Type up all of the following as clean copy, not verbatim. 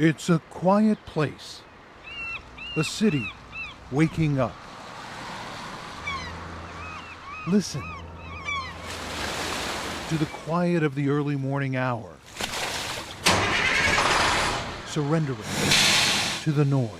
It's a quiet place. The city waking up. Listen to the quiet of the early morning hour. Surrendering to the noise.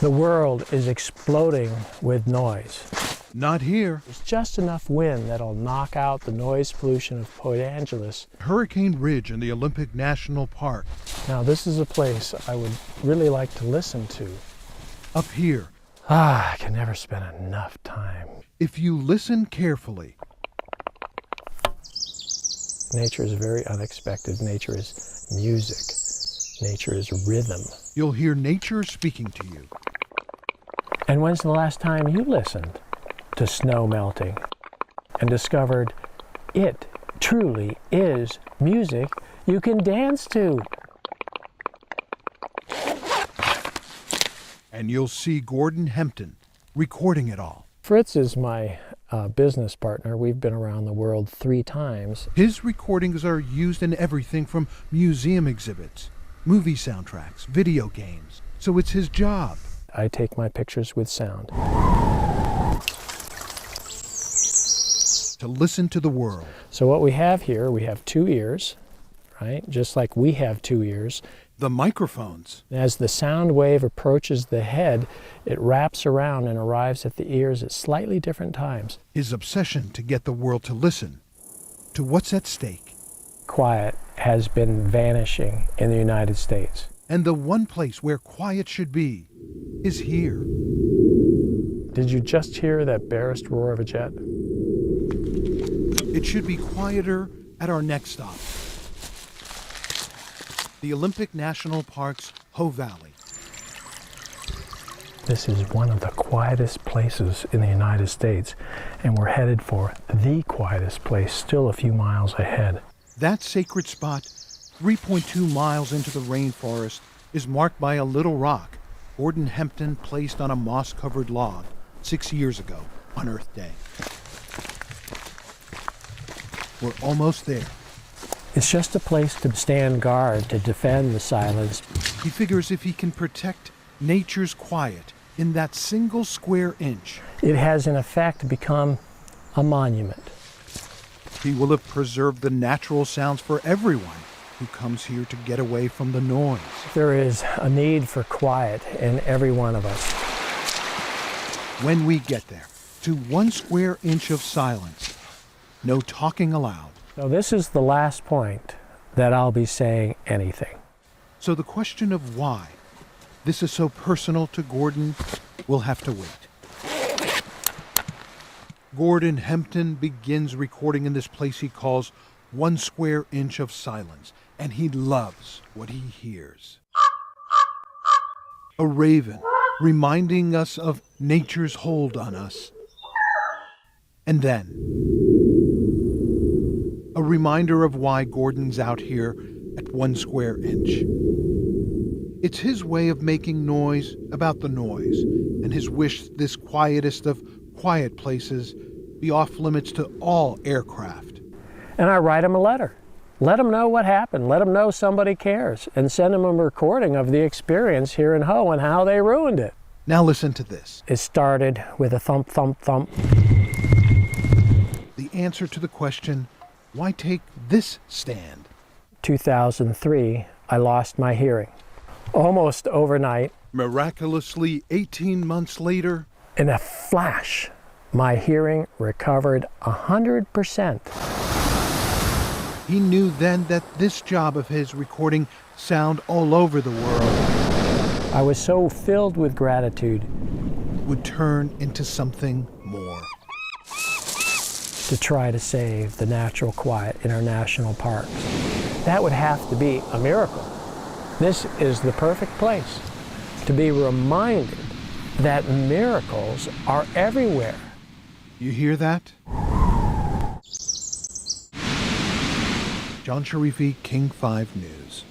The world is exploding with noise. Not here. There's just enough wind that'll knock out the noise pollution of Point Angeles. Hurricane Ridge in the Olympic National Park. Now this is a place I would really like to listen to. Up here. I can never spend enough time. If you listen carefully. Nature is very unexpected. Nature is music. Nature is rhythm. You'll hear nature speaking to you. And when's the last time you listened to snow melting and discovered it truly is music you can dance to? And you'll see Gordon Hempton recording it all. Fritz is my business partner. We've been around the world 3 times. His recordings are used in everything from museum exhibits, movie soundtracks, video games. So it's his job. I take my pictures with sound. To listen to the world. So what we have here, we have 2 ears, right? Just like we have 2 ears. The microphones. As the sound wave approaches the head, it wraps around and arrives at the ears at slightly different times. His obsession to get the world to listen to what's at stake. Quiet has been vanishing in the United States. And the one place where quiet should be is here. Did you just hear that barest roar of a jet? It should be quieter at our next stop. The Olympic National Park's Hoh Valley. This is one of the quietest places in the United States, and we're headed for the quietest place still a few miles ahead. That sacred spot, 3.2 miles into the rainforest, is marked by a little rock Gordon Hempton placed on a moss-covered log 6 years ago on Earth Day. We're almost there. It's just a place to stand guard, to defend the silence. He figures if he can protect nature's quiet in that single square inch, it has in effect become a monument. He will have preserved the natural sounds for everyone who comes here to get away from the noise. There is a need for quiet in every one of us. When we get there, to 1 square inch of silence, no talking allowed. So this is the last point that I'll be saying anything. So the question of why this is so personal to Gordon will have to wait. Gordon Hempton begins recording in this place he calls 1 square inch of silence, and he loves what he hears. A raven reminding us of nature's hold on us. And then a reminder of why Gordon's out here at 1 square inch. It's his way of making noise about the noise, and his wish this quietest of quiet places be off limits to all aircraft. And I write him a letter. Let him know what happened. Let him know somebody cares. And send him a recording of the experience here in Hoh and how they ruined it. Now listen to this. It started with a thump, thump, thump. The answer to the question, why take this stand? 2003, I lost my hearing. Almost overnight. Miraculously, 18 months later, in a flash, my hearing recovered 100%. He knew then that this job of his, recording sound all over the world, I was so filled with gratitude, would turn into something more. To try to save the natural quiet in our national parks. That would have to be a miracle. This is the perfect place to be reminded that miracles are everywhere. You hear that? John Sharify, King 5 News.